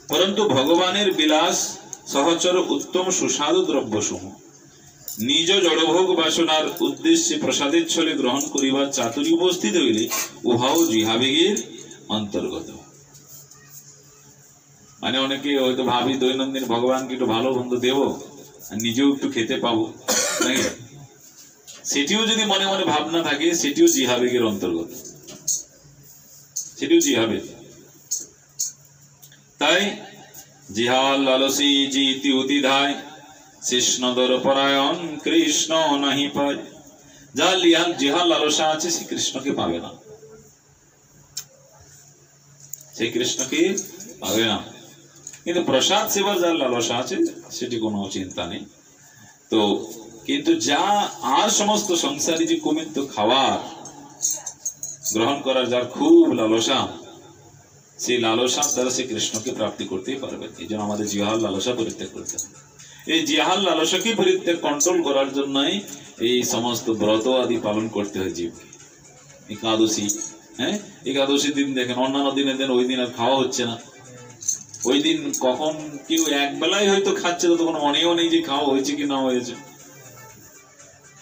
परंतु भगवानेर বিলাস सहचर उत्तम सुस्वादु द्रव्यসমূह निज जड़भोग बासनार उद्देश्य प्रसादेर छले ग्रहण करिबार चातुरी उपस्थित हইলে उहाओ जिहावेगेर अंतर्गत। माने अनेके হয়তো ভাবি দৈনন্দিন ভগবানকে একটু ভালো মন্দ দেব আর নিজেও একটু খেতে পাবো, নাকি? সেটিও যদি মনে মনে ভাবনা থাকে সেটিও জিহাবেগের অন্তর্গত, সেটিও জিহাবে। তাই জিহাল লালসী জিতি অতিধায় কৃষ্ণদর পরায়ণ কৃষ্ণ নাহি পায়। যার জিহাল লালসা আছে সে কৃষ্ণকে পাবে না, সে কৃষ্ণকে পাবে না। কিন্তু প্রসাদ সেবা যার লালসা আছে সেটি কোনো চিন্তা নেই। তো কিন্তু যা আর সমস্ত সংসারী যে কমিত খাবার গ্রহণ করার যার খুব লালসা, সেই লালসার দ্বারা সে কৃষ্ণকে প্রাপ্তি করতেই পারবে। এই জন্য আমাদের জিহাল লালসা পরিত্যাগ করতে হবে। এই জিহাল লালসাকে পরিত্যাগ কন্ট্রোল করার জন্যই এই সমস্ত ব্রত আদি পালন করতে হয় জীবকে। একাদশী, হ্যাঁ, একাদশীর দিন দেখেন, অন্যান্য দিনের দিন ওই দিন আর খাওয়া হচ্ছে না। ওই দিন কখন কেউ এক বেলায় হয়তো খাচ্ছে, তখন মনেও নেই যে খাওয়া হয়েছে কি না হয়েছে।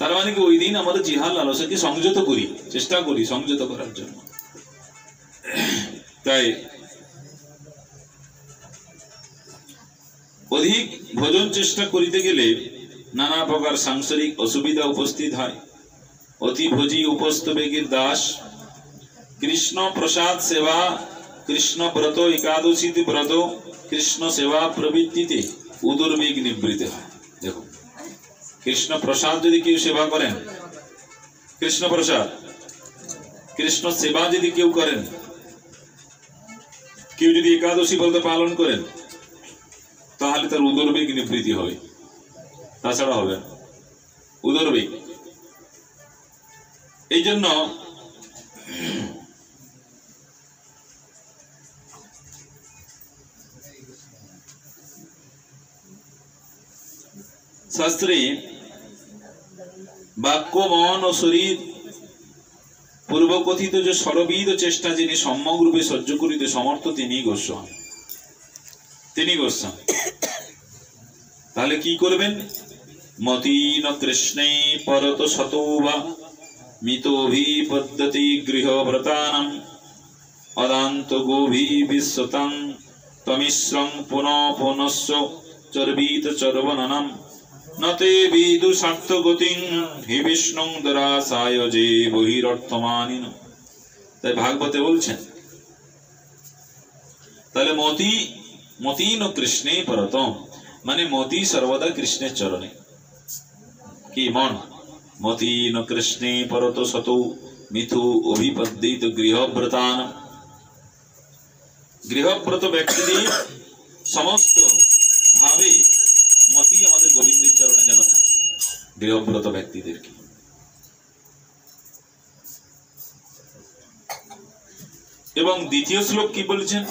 তার মানে কি ওই দিন আমাদের জিহাল লালসাকে সংযত করি, চেষ্টা করি সংযত করার জন্য। তাই অধিক ভোজন চেষ্টা করিতে গেলে নানা প্রকার সাংসারিক অসুবিধা উপস্থিত হয়। অতি ভোজি উপস্থবেগীর দাস কৃষ্ণ প্রসাদ সেবা, কৃষ্ণ ব্রত, একাদশী ব্রত, কৃষ্ণ সেবা প্রবৃত্তিতে উদরবেগ নিবৃত্ত হয়। দেখুন, কৃষ্ণ প্রসাদ যদি কেউ সেবা করেন, কৃষ্ণ প্রসাদ, কৃষ্ণ সেবা যদি কেউ করেন, কেউ যদি একাদশী ব্রত পালন করেন, তাহলে তার উদরবেগ নিবৃত্তি হবে, তাছাড়া হবে না উদরবেগ। এই জন্য শাস্ত্রে বাক্য, মন ও শরীর পূর্বকথিত যে সর্ববিধ চেষ্টা যিনি সম্যক রূপে সহ্য করিতে সমর্থ তিনি গোস্বামী, তিনি গোস্বামী। তাহলে কি করবেন? মতিন কৃষ্ণে পরত শতোবা মিতোভি পদ্ধতি গৃহব্রতানাম অদান্ত গোভি বিশ্বতাং তমিশ্রং পুনঃ পুনশ্চ চর্বিত চর্বননম নতে বিদু স্বার্থ গতিং হি বিষ্ণুং দরাসায় যে বহিরর্থমানিন। তাই ভাগবতে বলছেন, তাহলে মতিন কৃষ্ণে পরতম, মানে মতি সর্বদা কৃষ্ণের চরণে। কি মন? মতিন কৃষ্ণে পরত শতৌ মিথু অভিপদ্দিত গৃহব্রতান। গৃহব্রত ব্যক্তিদের সমস্ত ভাবে মতি আমাদের গোবিন্দের চরণে যেন থাকে, গৃহব্রত ব্যক্তিদের কি। এবং দ্বিতীয় শ্লোক কি বলেছেন?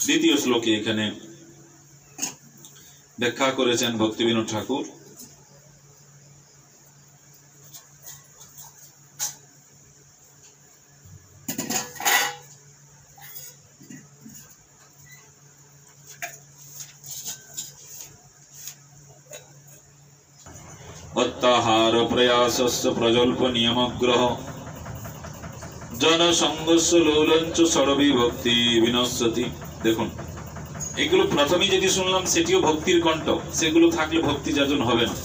দ্বিতীয় শ্লোকে এখানে ব্যাখ্যা করেছেন ভক্তিবিনোদ ঠাকুর। অত্যাহার প্রয়াসস্য প্রজল্প নিয়মগ্রহ জনসংঘর্ষ লৌলঞ্চ সরবি ভক্তি বিনশ্যতি। দেখুন, এগুলো প্রথমেই যেটি শুনলাম সেটিও ভক্তির কণ্ঠ, সেগুলো থাকলে ভক্তি যাজন হবে না।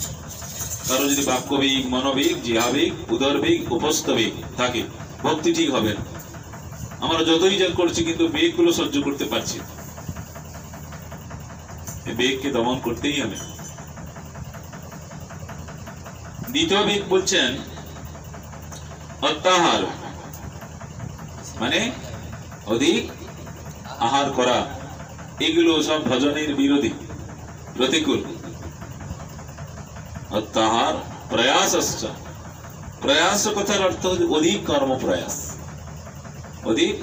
কারো যদি বাক্যবেগ, মনোবেগ, জিহাবেগ, উদরবেগ, উপস্থবেগ থাকে, ভক্তি ঠিক হবে না। আমরা যতই যা করছি কিন্তু বেগগুলো সহ্য করতে পারছি, এই বেগকে দমন করতেই হবে। দ্বিতীয় বেগ বলছেন অত্যাহার, মানে অধিক আহার করা, এগুলো সব ভজনের বিরোধী, প্রতিকূল। অত্যাহার প্রয়াসশ্চ, প্রয়াস কথার অর্থ হচ্ছে অধিক কর্ম প্রয়াস, অধিক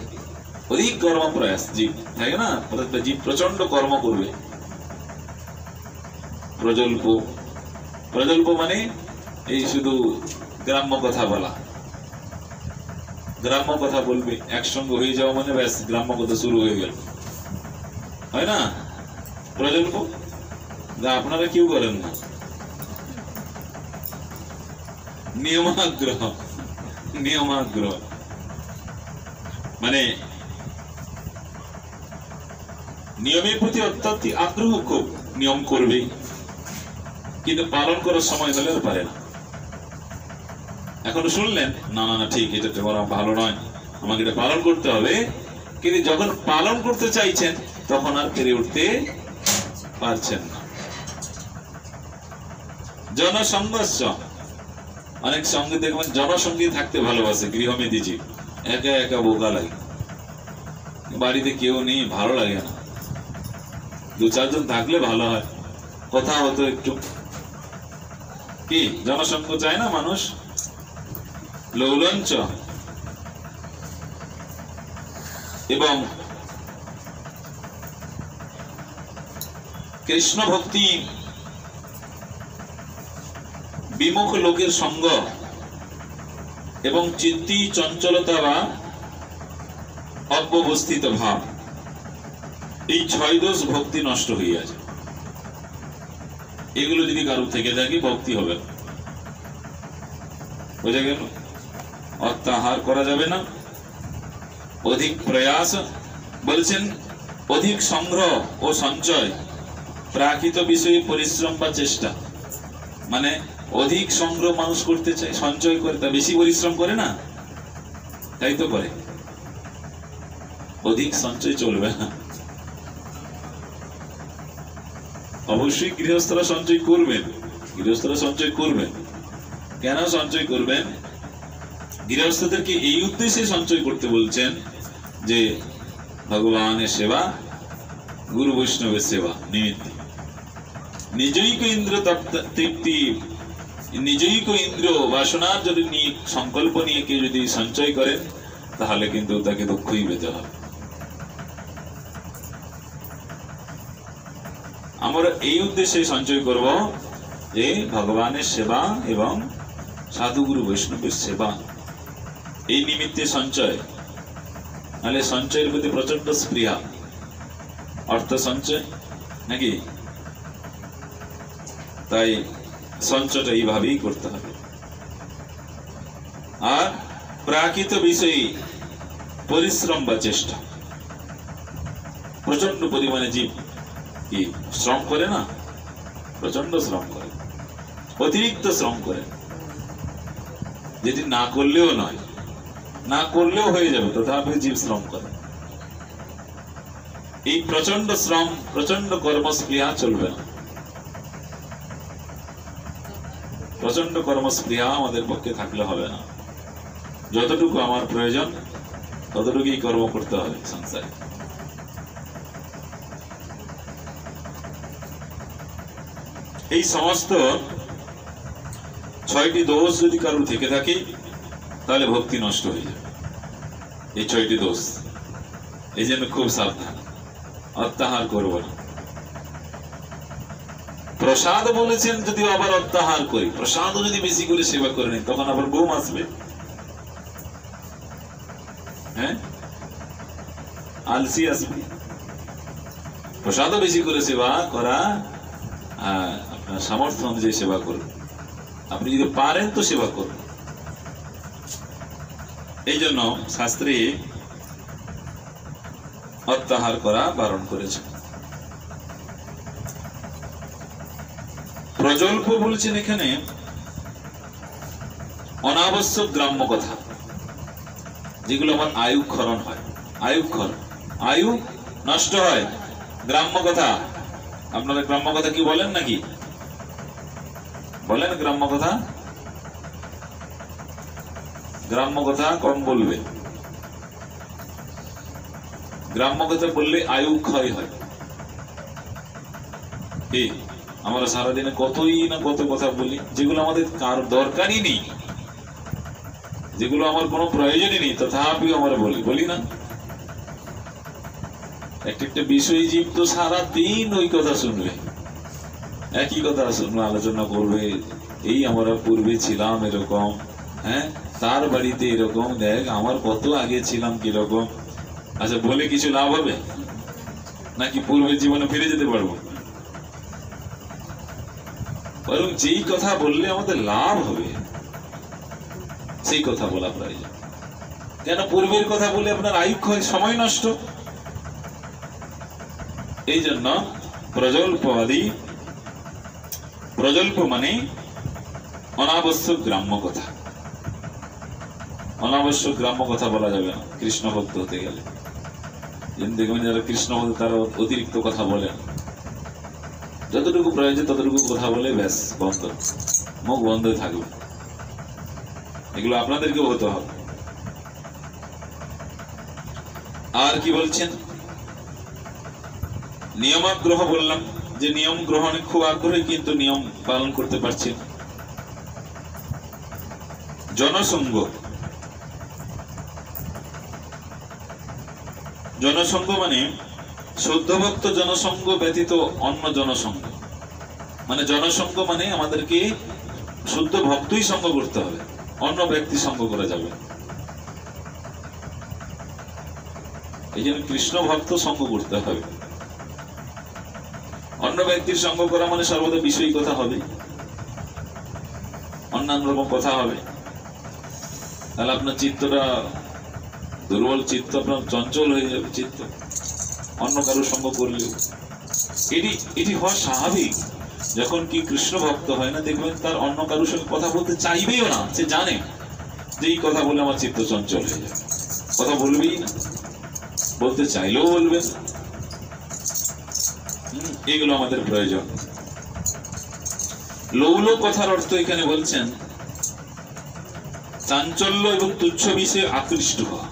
অধিক কর্ম প্রয়াস। জীব থাকে না, জীব প্রচন্ড কর্ম করবে। প্রজল্প, প্রজল্প মানে এই শুধু গ্রাম্য কথা বলা, গ্রাম্য কথা বলবে, একসঙ্গে হয়ে যাওয়া মানে ব্যাস গ্রাম্য কথা শুরু হয়ে গেল। হয় না প্রজল্প? যা আপনারা কেউ করেন না, নিয়মাগ্রহ। নিয়মাগ্রহ মানে নিয়মের প্রতি অত্যন্ত আগ্রহ, খুব নিয়ম করবে, কিন্তু পালন করার সময় হলে আর পারে না। এখন শুনলেন না না না ঠিক, এটা তো করা ভালো নয়, আমাকে এটা পালন করতে হবে, কিন্তু যখন পালন করতে চাইছেন তখন আর পেরে উঠতে পারছেন না। জনসংঘর্ষ, অনেক সঙ্গে দেখবেন জনসঙ্গী থাকতে ভালোবাসে, গৃহমেধী জীব, একা একা বোকা লাগে, বাড়িতে কেউ নেই ভালো লাগে না, দু চারজন থাকলে ভালো হয়, কথা হতো একটু। কি জনসংঘ চায় না মানুষ? লৌলঞ্চ এবং কৃষ্ণ ভক্তি বিমুখ লোকের সঙ্গ এবং চিত্তি চঞ্চলতা বা অব্যবস্থিত ভাব, এই 6 দোষ ভক্তি নষ্ট হয়ে আছে। এগুলো যদি কারো থেকে থাকে ভক্তি হবে না। বোঝা গেল? অত্যাহার করা যাবে না, অধিক প্রয়াস বলছেন, অধিক সংগ্রহ ও সঞ্চয়, প্রাকৃত বিষয়ে পরিশ্রম বা চেষ্টা, মানে অধিক সংগ্রহ মানুষ করতে চায়, সঞ্চয় করে, তা বেশি পরিশ্রম করে না, তাই তো করে। অধিক সঞ্চয় চলবে না। অবশ্যই গৃহস্থরা সঞ্চয় করবেন, গৃহস্থরা সঞ্চয় করবেন। কেন সঞ্চয় করবেন? গৃহস্থদেরকে এই উদ্দেশ্যে সঞ্চয় করতে বলছেন যে ভগবানের সেবা, গুরু বৈষ্ণবের সেবা নিমিত্ত নিজৈক ইন্দ্র তৃপ্তি, নিজৈক ইন্দ্র বাসনার যদি সংকল্প নিয়ে কেউ যদি সঞ্চয় করেন তাহলে কিন্তু তাকে দুঃখই পেতে হবে। আমরা এই উদ্দেশ্যে সঞ্চয় করব যে ভগবানের সেবা এবং সাধুগুরু বৈষ্ণবের সেবা, এই নিমিত্তে সঞ্চয়। নাহলে সঞ্চয়ের প্রতি প্রচন্ড স্পৃহা, অর্থ সঞ্চয় নাকি, তাই সঞ্চয়টা এইভাবেই করতে হবে। আর প্রাকৃত বিষয়ে পরিশ্রম বা চেষ্টা, প্রচন্ড পরিমাণে জীব কি শ্রম করে না, প্রচন্ড শ্রম করে, অতিরিক্ত শ্রম করে, যেটি না করলেও নয়, না করলেও হয়ে যাবে, তথাপি জীব শ্রম করে। এই প্রচন্ড শ্রম, প্রচন্ড কর্মস্পৃহা চলবে না। প্রচন্ড কর্মস্পৃহা আমাদের পক্ষে থাকলে হবে না। যতটুকু আমার প্রয়োজন ততটুকুই কর্ম করতে হবে সংসারে। এই সমস্ত 6টি দোষ যদি কারোর থেকে থাকে তাহলে ভক্তি নষ্ট হয়ে যাবে। এই 6টি দোষ, এই জন্য খুব সাবধান, অত্যাহার করব না। প্রসাদ বলেছেন যদি আবার অত্যাহার করি, প্রসাদ যদি বেশি করে সেবা করে নি তখন আবার বোম আসবে, হ্যাঁ আলসি আসবে। প্রসাদ বেশি করে সেবা করা, আপনার সামর্থ্য অনুযায়ী সেবা করুন, আপনি যদি পারেন তো সেবা করুন। এই জন্য শাস্ত্রে অত্যাহার করা বারণ করেছে। প্রজল্প বলছেন এখানে অনাবশ্যক গ্রাম্য কথা, যেগুলো আমার আয়ু ক্ষরণ হয়, আয়ু নষ্ট হয়। গ্রাম্য কথা, আপনারা গ্রাম্য কথা কি বলেন নাকি? বলেন গ্রাম্য কথা? গ্রাম্য কথা কম বলবে, গ্রাম্য কথা বললে আয়ু ক্ষয় হয়। আমরা সারাদিনে কতই না কত কথা বলি, যেগুলো আমাদের কার দরকারই নেই, যেগুলো আমার কোনো প্রয়োজনই নেই, তথাপিও আমরা বলি না। একটা বিষয় জীব তো সারাদিন ওই কথা শুনবে, একই কথা শুনবে, আলোচনা করবে, এই আমরা পূর্বে ছিলাম এরকম, হ্যাঁ তার বাড়িতে এরকম, দেখ আমার কত আগে ছিলাম কিরকম। আচ্ছা বলে কিছু লাভ হবে? নাকি পূর্বের জীবনে ফিরে যেতে পারবো? বরং যেই কথা বললে আমাদের লাভ হবে সেই কথা বলা প্রয়োজন। কেন পূর্বের কথা বলে আপনার আয়ু ক্ষয়, সময় নষ্ট। এই জন্য প্রজল্পবাদী, প্রজল্প মানে অনাবশ্যক গ্রাম্য কথা। অনাবশ্যক গ্রাম্য কথা বলা যাবে না কৃষ্ণ ভক্ত হতে গেলে। দেখবেন যারা কৃষ্ণ ভক্ত তারা অতিরিক্ত কথা বলেন, যতটুকু প্রয়োজন ততটুকু কথা বলে ব্যাস বন্ধ, মুখ বন্ধ থাকবে। এগুলো আপনাদেরকেও হতে হবে। আর কি বলছেন? নিয়মাগ্রহ বললাম যে নিয়ম গ্রহণে খুব আগ্রহী কিন্তু নিয়ম পালন করতে পারছেন। জনসঙ্গ, জনসঙ্গ মানে শুদ্ধ ভক্ত জনসঙ্গ ব্যতীত অন্য জনসঙ্গ। মানে জনসঙ্গ মানে আমাদেরকে শুদ্ধ ভক্তই সঙ্গ করতে হবে, অন্য ব্যক্তি সঙ্গ করা যাবে। এই জন্য কৃষ্ণ ভক্ত সঙ্গ করতে হবে। অন্য ব্যক্তির সঙ্গ করা মানে সর্বদা বিষয়ী কথা হবে, অন্যান্য রকম কথা হবে। তাহলে আপনার চিত্তটা দুর্বল, চিত্ত আপনার চঞ্চল হয়ে যাবে চিত্ত অন্য কারো সঙ্গ করলেও। এটি হওয়া স্বাভাবিক। যখন কি কৃষ্ণ ভক্ত হয় না, দেখবেন তার অন্য কারোর সঙ্গে কথা বলতে চাইবেও না। সে জানে যে এই কথা বলে আমার চিত্ত চঞ্চল হয়ে যাবে, কথা বলবেই না, বলতে চাইলেও বলবেন। এগুলো আমাদের প্রয়োজন। লৌল কথার অর্থ এখানে বলছেন চাঞ্চল্য এবং তুচ্ছ বিষয়ে আকৃষ্ট হওয়া।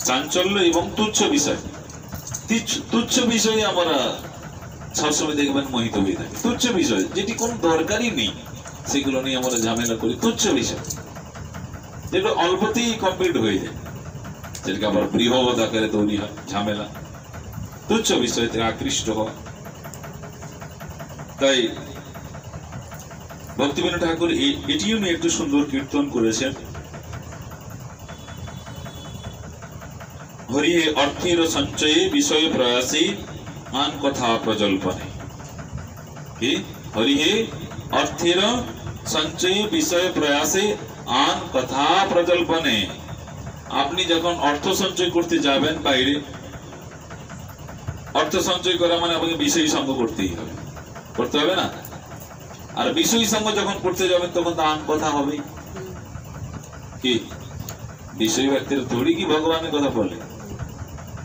চাঞ্চল্য এবং তুচ্ছ বিষয়, তুচ্ছ বিষয়ে আমরা সবসময় দেখবেন মোহিত হয়ে থাকি। তুচ্ছ বিষয় যেটি কোন দরকারই নেই সেগুলো নিয়ে আমরা ঝামেলা করি। তুচ্ছ বিষয় যেগুলো অল্পতেই কমপ্লিট হয়ে যায়, যেটাকে আবার বৃহৎ আকারে তৈরি হয় ঝামেলা। তুচ্ছ বিষয় থেকে আকৃষ্ট হওয়া। তাই ভক্তিবিনোদ ঠাকুর এটিও নিয়ে একটু সুন্দর কীর্তন করেছেন। হরি অর্থের সঞ্চয়ে বিষয় প্রয়াসে আন কথা প্রজল্পনে। কি হরি অর্থের সঞ্চয়ে বিষয় প্রয়াসে আন কথা প্রজল্পনে। আপনি যখন অর্থ সঞ্চয় করতে যাবেন বাইরে, অর্থ সঞ্চয় করা মানে আপনাকে বিষয় সঙ্গ করতেই হবে, করতে হবে না? আর বিষয় সঙ্গ যখন করতে যাবেন তখন তো আন কথা হবে। কি বিষয় ব্যক্তির থোড়ি কি ভগবানের কথা বলে,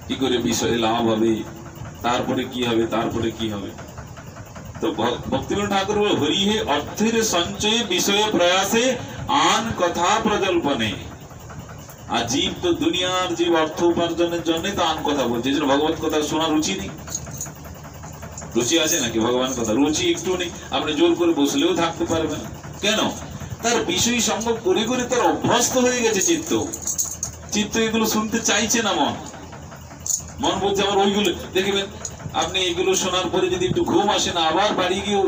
কি করে বিষয়ে লাভ হবে, তারপরে কি হবে, তারপরে কি হবে। তো ভক্তিবিনোদ ঠাকুর হরি হে অর্থের সঞ্চয়ে বিষয়ে প্রয়াসে আন কথা প্রজল্পনে। আর জীব তো দুনিয়ার জীব অর্থ উপার্জনের জন্য তো আন কথা বলছে। এই জন্য ভগবত কথা শোনার রুচি নেই। রুচি আছে নাকি ভগবান কথা? রুচি একটু নেই। আপনি জোর করে বসলেও থাকতে পারবেন না। কেন? তার বিষয় সঙ্গ করে করে তার অভ্যস্ত হয়ে গেছে চিত্ত। চিত্ত এগুলো শুনতে চাইছে না। মন বলছে আমার ওইগুলো। দেখবেন আপনি এগুলো শোনার পরে যদি একটু ঘুম আসে না, আবার বাড়ি গিয়ে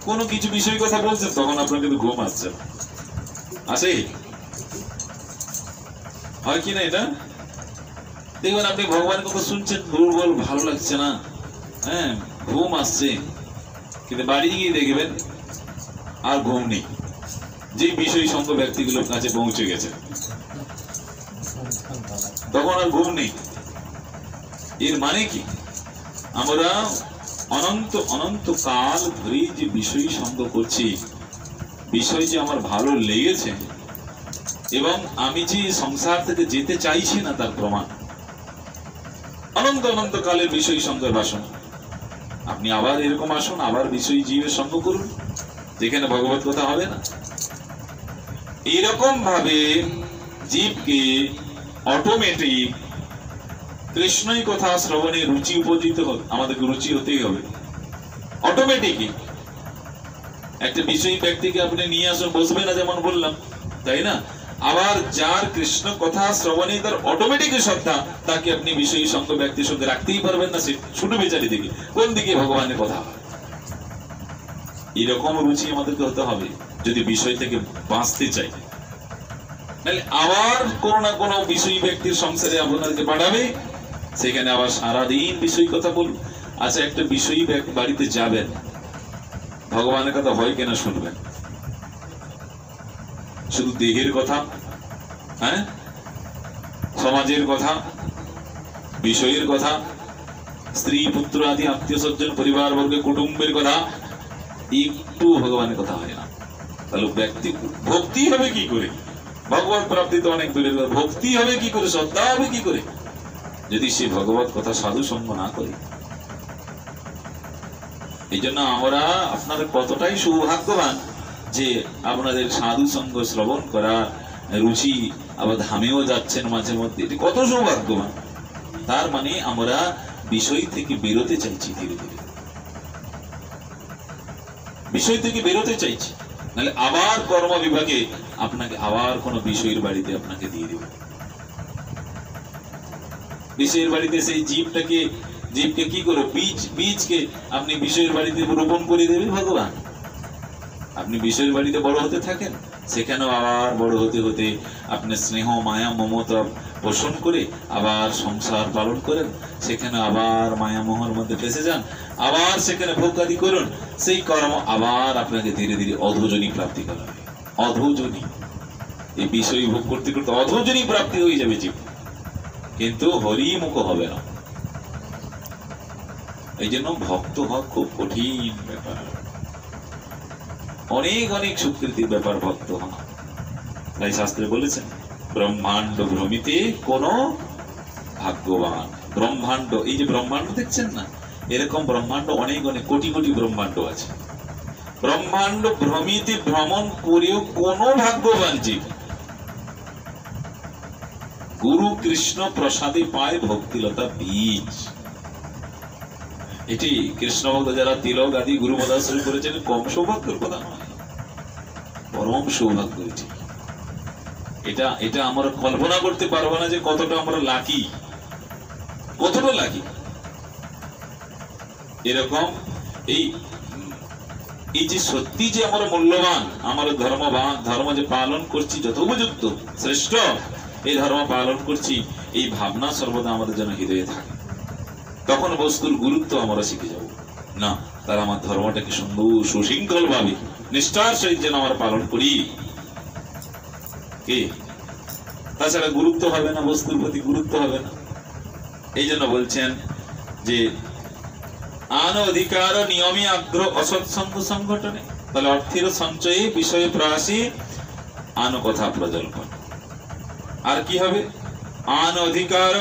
কোনো কিছু বিষয় কথা বলছেন, তখন আপনার কিন্তু ঘুম আসছে। আসে হয় কি না? এটা দেখবেন আপনি ভগবানের কথা শুনছেন, দুর্বল, ভালো লাগছে না, হ্যাঁ ঘুম আসছে, কিন্তু বাড়ি গিয়ে দেখবেন আর ঘুম নেই। যে বিষয় সঙ্গ ব্যক্তিগুলোর কাছে পৌঁছে গেছে তখন আর ঘুম নেই। এর মানে কি? আমরা অনন্ত অনন্ত কাল ধরে যে বিষয় সঙ্গ করছি, বিষয় যে আমার ভালো লেগেছে এবং আমি যে সংসার থেকে যেতে চাইছি না তার প্রমাণ। অনন্ত অনন্ত কালের বিষয় সঙ্গের বাসনা। আপনি আবার এরকম আসুন, আবার বিষয় জীবের সঙ্গ করুন, যেখানে ভগবত কথা হবে না। এরকম ভাবে জীবকে অটোমেটিক কৃষ্ণই কথা শ্রবণে রুচি উপজিত হবে। আমাদেরকে রুচি হতেই হবে অটোমেটিকই। একটা বিষয়ী ব্যক্তিকে আপনি নিয়ে আসুন, বসবে না যেমন বললাম, তাই না? আবার যার কৃষ্ণ কথা শ্রবণে তার অটোমেটিক শ্রদ্ধা, তাকে আপনি বিষয়ী সঙ্গ ব্যক্তির সঙ্গে রাখতেই পারবেন না। সে ছোট বিচারি দিকে কোন দিকে ভগবানের কথা হয়। এরকম রুচি আমাদেরকে হতে হবে যদি বিষয় থেকে বাঁচতে চাই। নাহলে আবার কোনো না কোনো বিষয়ী ব্যক্তির সংসারে আপনাদেরকে পাঠাবে, সেখানে আবার সারাদিন বিষয় কথা বলুন। আচ্ছা, একটা বিষয়ী বাড়িতে যাবেন, ভগবানের কথা হয় কেনা শুনবেন? শুধু দেহের কথা, হ্যাঁ, সমাজের কথা, বিষয়ের কথা, স্ত্রী পুত্র আদি আত্মীয় স্বজন পরিবার বর্গ কুটুম্বের কথা, একটু ভগবানের কথা হয় না। তাহলে ব্যক্তি ভক্তি হবে কি করে? ভগবত প্রাপ্তি তো অনেক দূরের কথা, ভক্তি হবে কি করে, শ্রদ্ধা হবে কি করে, যদি সে ভগবত কথা সাধু সঙ্গ না করে? এই জন্য আমরা আপনাদের কতটাই সৌভাগ্যবান যে আপনাদের সাধু সঙ্গ শ্রবণ করা রুচি, আবার ধামেও যাচ্ছেন মাঝে মধ্যে, এটি কত সৌভাগ্যবান। তার মানে আমরা বিষয় থেকে বেরোতে চাইছি, ধীরে ধীরে বিষয় থেকে বেরোতে চাইছি, নাহলে আবার কর্ম বিভাগে আপনাকে আবার কোন বিষয়ের বাড়িতে আপনাকে দিয়ে দেবে। বিষয়ের বাড়িতে সেই জীবকে কি করে, বীজকে আপনি বিষয়ের বাড়িতে রোপণ করে দেবে ভগবান। আপনি বিষয়ের বাড়িতে বড় হতে থাকেন, সেখানেও আবার বড় হতে হতে আপনি স্নেহ মায়া মমতা পোষণ করে আবার সংসার পালন করেন, সেখানে আবার মায়া মোহর মধ্যে ফেসে যান, আবার সেখানে ভোগাদি করুন, সেই কর্ম আবার আপনাকে ধীরে ধীরে অধোজনী প্রাপ্তি করাবে। অধোজনী, এই বিষয় ভোগ করতে করতে অধোজনী প্রাপ্তি হয়ে যাবে জীব, কিন্তু হরিমুখ হবে না। এই জন্য ভক্ত হওয়া খুব কঠিন ব্যাপার, অনেক অনেক স্বীকৃতির ব্যাপার ভক্ত হওয়া। তাই শাস্ত্রে বলেছেন, ব্রহ্মাণ্ড ভ্রমিতে কোন ভাগ্যবান। ব্রহ্মাণ্ড, এই যে ব্রহ্মাণ্ড দেখছেন না, এরকম ব্রহ্মাণ্ড অনেক অনেক কোটি কোটি ব্রহ্মাণ্ড আছে। ব্রহ্মাণ্ড ভ্রমিতে ভ্রমণ করেও কোন ভাগ্যবান জীব গুরু কৃষ্ণ প্রসাদে পায় ভক্তিলতা বীজ। এটি কৃষ্ণ ভক্ত যারা তিলক আদি গুরু মদাশ্রয় করেছেন, কম সৌভাগ্যের কথা নয়, পরম সৌভাগ্য। এটি এটা আমরা কল্পনা করতে পারবো না যে কতটা আমরা লাকি, কতটা লাকি। এরকম এই যে সত্যি যে আমরা মূল্যবান, আমার ধর্ম যে পালন করছি যত উপযুক্ত শ্রেষ্ঠ, এই ধর্ম পালন করছি, এই ভাবনা সর্বদা আমাদের যেন হৃদয়ে থাকে। তখন বস্তুর গুরুত্ব আমরা শিখে যাব না, তারা আমার ধর্মটাকে সুন্দর সুশৃঙ্খল ভাবে নিষ্ঠার সহিত যেন আমরা পালন করি। তাছাড়া গুরুত্ব হবে না, বস্তুর প্রতি গুরুত্ব হবে না। এই জন্য বলছেন যে আন অধিকার নিয়মে আগ্রহ অসৎসঙ্গ সংগঠনে, তাহলে অর্থের সঞ্চয়ে বিষয়ে প্রয়াসী আন কথা প্রজল্পন। আর কি হবে? আন অধিকার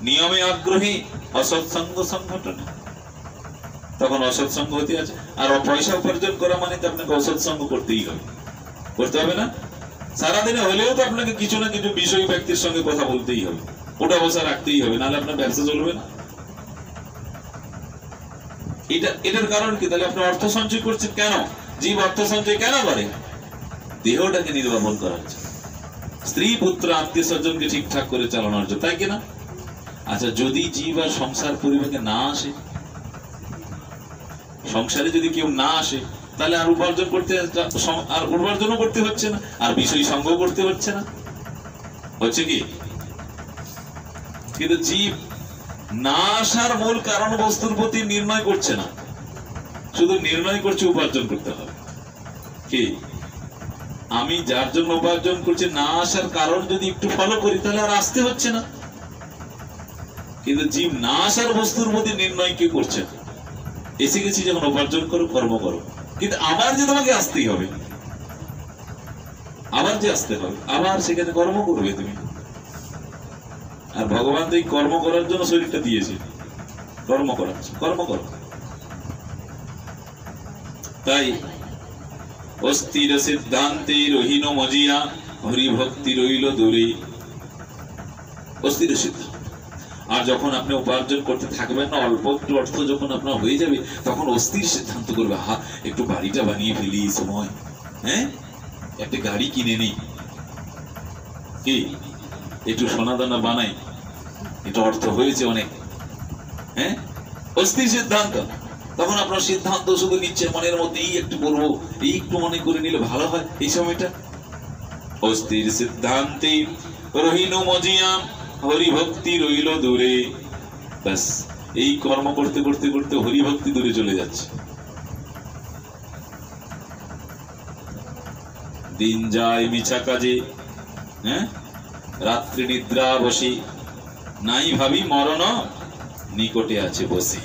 নিয়মে আগ্রহী অসৎসঙ্গ সংগঠনে, তখন অসৎসঙ্গ হতে আছে। আর পয়সা উপার্জন করা মানে তো আপনাকে অসৎসঙ্গ করতেই হবে, করতে হবে না? সারাদিনে হলেও তো আপনাকে কিছু না কিছু বিষয় ব্যক্তির সঙ্গে কথা বলতেই হবে, ওটা বসা রাখতেই হবে, নাহলে আপনার ব্যবসা চলবে না। এটার কারণ কি? তাহলে আপনি অর্থ সঞ্চয় করছেন কেন? জীব অর্থ সঞ্চয় কেন করে? দেহটাকে নির্বাপন করার জন্য, স্ত্রী পুত্র আত্মীয় স্বজনকে ঠিকঠাক করে চালানোর জন্য, তাই কিনা? আচ্ছা, যদি জীব আর সংসার পরিবারে না আসে, সংসারে যদি কেউ না আসে, তাহলে আর উপার্জনও করতে হচ্ছে না, আর বিষয় সঙ্গ করতে হচ্ছে না, হচ্ছে কি? কিন্তু জীব না আসার মূল কারণ বস্তুর প্রতি নির্ণয় করছে না, শুধু নির্ণয় করছে উপার্জন করতে হবে। কি আমি যার জন্য উপার্জন করছি, না আসার কারণ যদি একটু ফলো করি, তাহলে আর আসতে হচ্ছে না। কিন্তু জীব না আসার বস্তুর প্রতি নির্ণয় কি করছে? এসে গেছি যখন উপার্জন করো, কর্ম করো, কিন্তু আবার যে তোমাকে আসতেই হবে, আবার যে আসতে হবে, আবার সেখানে কর্ম করবে তুমি। আর ভগবান তো এই কর্ম করার জন্য শরীরটা দিয়েছে, কর্ম করাচ্ছে, কর্ম করো। তাই অস্থির সিদ্ধান্তে রহিন মজিয়া হরি ভক্তি রইল দূরে। অস্থির সিদ্ধান্ত। আর যখন আপনি উপার্জন করতে থাকবেন না, অল্প একটু অর্থ যখন আপনার হয়ে যাবে, তখন অস্থির সিদ্ধান্ত করবে, একটু বাড়িটা বানিয়ে ফেলি, সময় হ্যাঁ একটা গাড়ি কিনে নেই, কি একটু সোনা দানা বানাই, এটা অর্থ হয়েছে অনেক, হ্যাঁ অস্থির সিদ্ধান্ত। তখন আপনার সিদ্ধান্ত শুধু নিচ্ছে মনের মধ্যে, এই একটু করবো, এই একটু মনে করে নিলে ভালো হয় এই সময়টা। অস্থির সিদ্ধান্তে রহিন মজিয়া হরি ভক্তি রইল দূরে। ব্যাস এই কর্ম করতে করতে করতে হরিভক্তি দূরে চলে যাচ্ছে। দিন যায় মিছা কাজে, হ্যাঁ, রাত্রি নিদ্রা বসি, নাই ভাবি মরণ নিকটে আছে বসে।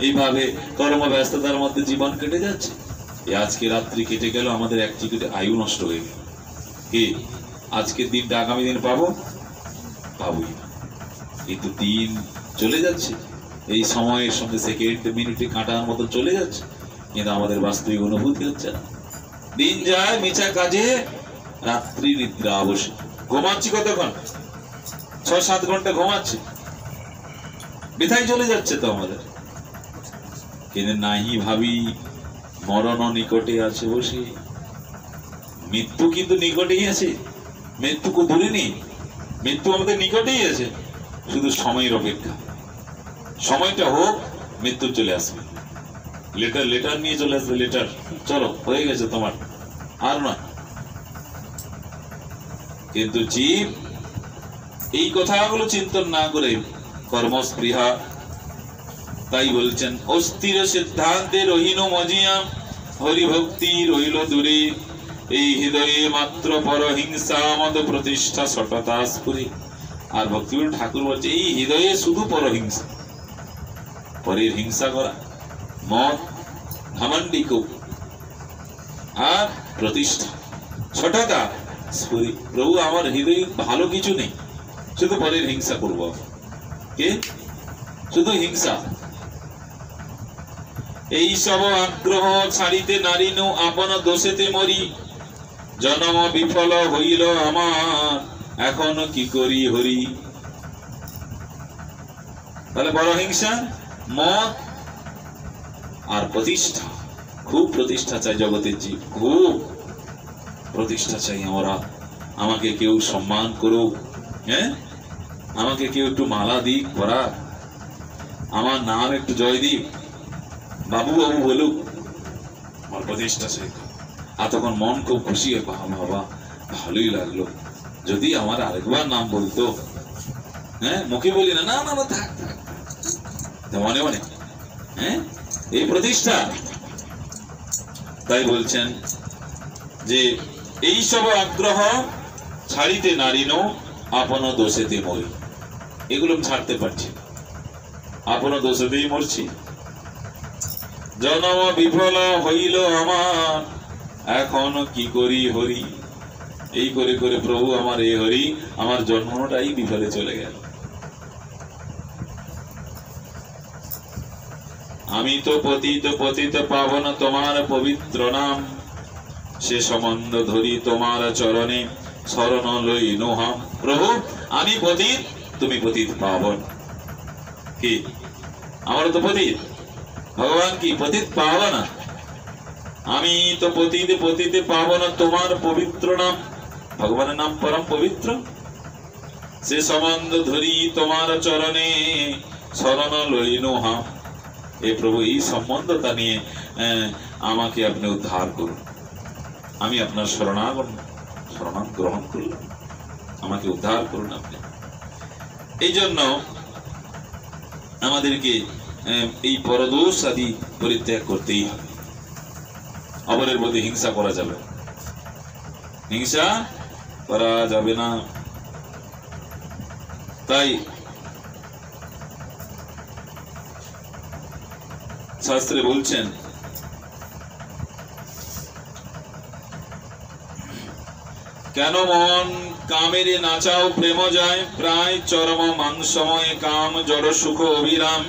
এইভাবে কর্ম ব্যস্ততার মধ্যে জীবন কেটে যাচ্ছে। আজকে রাত্রি কেটে গেল, আমাদের এক টিকিট আয়ু নষ্ট হয়ে গেল। কি আজকের দিনটা আগামী দিন পাবো? পাবোই না। কিন্তু দিন চলে যাচ্ছে, এই সময়ের সঙ্গে সেকেন্ড মিনিটে কাটার মতো চলে যাচ্ছে, কিন্তু আমাদের বাস্তবিক অনুভূতি হচ্ছে না। দিন যায় মিছা কাজে, রাত্রি নিদ্রা অবশ্যই। ঘুমাচ্ছি কতক্ষণ? 6-7 ঘন্টা ঘুমাচ্ছি, বৃথায় চলে যাচ্ছে তো আমাদের। কিন্তু নাহি ভাবি মরণ নিকটে আছে বসে। মৃত্যু কিন্তু নিকটেই আছে, মৃত্যু কো দূরে নেই, মৃত্যু আমাদের নিকটেই আছে, শুধু সময়ের অপেক্ষা। সময়টা হোক, মৃত্যু চলে আসবে। লেটার লেটার নিয়ে চলে আসবে, লেটার, চলো হয়ে গেছে তোমার, আর নয়। কিন্তু জীব এই কথাগুলো চিন্তন না করে কর্মস্পৃহা, তাই বলছেন অস্থির সিদ্ধান্তে রহিল মজিয়া, হরিভক্তি রহিল দূরে, এই হৃদয়ে মাত্র পরহিংসা মত প্রতিষ্ঠা সততা স্ফুরে। আর ভক্তিবিনোদ ঠাকুর বলছে এই হৃদয়ে শুধু পরহিংসা, পরের হিংসা করা, মত ঘমন্ডি খুব, আর প্রতিষ্ঠা সততা স্ফুরে। প্রভু আমার হৃদয়ে ভালো কিছু নেই, শুধু পরের হিংসা করবো, কে শুধু হিংসা। এই সব আগ্রহ ছাড়িতে নারিনু আপন দোষেতে মরি, জন্ম বিফল হইল আমার এখন কি করি হরি। তাহলে বড় হিংসা, মত আর প্রতিষ্ঠা। খুব প্রতিষ্ঠা চাই জগতের জীব, খুব প্রতিষ্ঠা চাই আমরা। আমাকে কেউ সম্মান করুক, হ্যাঁ, আমাকে কেউ একটু মালা দিক পরা, আমার নাম একটু জয় দিক, বাবু বাবু বলুক, আমার প্রতিষ্ঠা চাই। আর তখন মন খুব খুশি হয়, বাবা ভালোই লাগলো, যদি আমার আরেকবার নাম বলতো, হ্যাঁ, মুখে বলি না, না না না থাক থাক, মনে মনে, হ্যাঁ, এই প্রতিষ্ঠা। তাই বলছেন যে এই সব আগ্রহ ছাড়িতে নারিন আপন দোষেতে মরি। এগুলো ছাড়তে পারছি, আপন দোষেতেই মরছি। জন্ম বিফল হইল আমার এখন কি করি হরি। এই করে করে প্রভু আমার এই হরি, আমার জন্মটাই বিফলে চলে গেল। আমি তো পতিত পতিত পাবন তোমার পবিত্র নাম, সে সম্বন্ধ ধরি তোমার চরণে শরণ লই নোহাম। প্রভু আমি পতিত, তুমি পতিত পাবন। কি আমার তো পতিত, ভগবান কি পতিত পাবন? আমি তো পতিতে পতিতে পাবন তোমার পবিত্র নাম, ভগবানের নাম পরম পবিত্র। সে সম্বন্ধ ধরি তোমার চরণে শরণ লই নোহাম। এ প্রভু এই সম্বন্ধটা নিয়ে আমাকে আপনি উদ্ধার করুন। আমি আপনার শরণাগত গ্রহণ করলাম, আমাকে উদ্ধার করুন আপনি। এই জন্য আমাদেরকে এই পরদোষ আদি পরিত্যাগ করতেই হবে। অপরের প্রতি হিংসা করা যাবে, হিংসা করা যাবে না। তাই শাস্ত্রে বলছেন কেন মন কামেরে নাচাও প্রেম যায়, প্রায় চরম মাংসময় কাম জড় সুখ অবিরাম,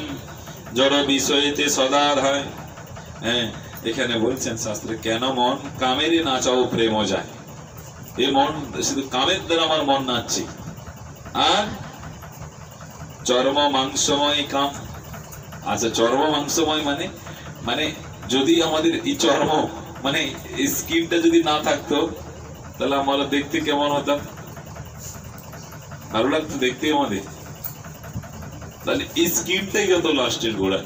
জড় বিষয়েতে সদা ধায়। হ্যাঁ, এখানে বলছেন শাস্ত্রে কেন মন কামেরে নাচাও প্রেম যায়। এই মন শুধু কামের দ্বারা আমার মন নাচছে, আর চর্ম মাংসময় কাম। আচ্ছা, চর্ম মাংসময় মানে মানে যদি আমাদের এই চর্ম মানে স্কিনটা যদি না থাকতো তাহলে আমরা দেখতে কেমন হতাম? ভালো লাগতো দেখতে আমাদের। তাহলে এই স্কিনটাই যত লাস্টের গোড়া,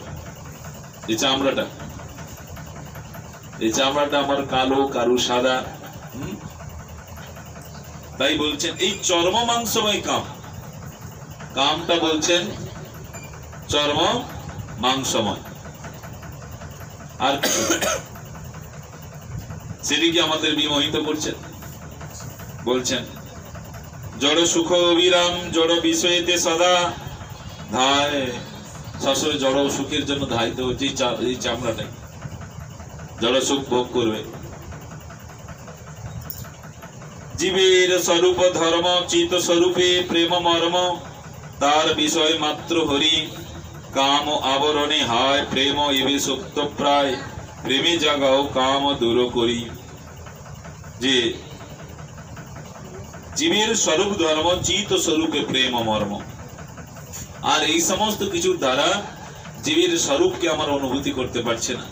এই চামড়াটা, এই চামড়াটা আমার কালো, কারু সাদা। তাই বলছেন এই চর্ম মাংসময় কাম, কামটা বলছেন চর্ম মাংসময়, আর সেদিকে আমাদের বিমোহিত করছেন। বলছেন জড় সুখ অবিরাম জড় বিষয়েতে সদা ধায়, সবসময় জড় সুখের জন্য ধায়িত হচ্ছে এই চামড়াটাই, জড় সুখ ভোগ করবে। জীবের স্বরূপ ধর্ম চিত স্বরূপে প্রেম মর্ম, তার বিষয় মাত্র হরি কাম আবরণে হায় প্রেম ইবে সুপ্ত প্রায়, প্রেমে জাগাও কাম দূর করি। যে জীবের স্বরূপ ধর্ম চিত স্বরূপে প্রেম মর্ম, আর এই সমস্ত কিছুর দ্বারা জীবের স্বরূপকে আমার অনুভূতি করতে পারছে না।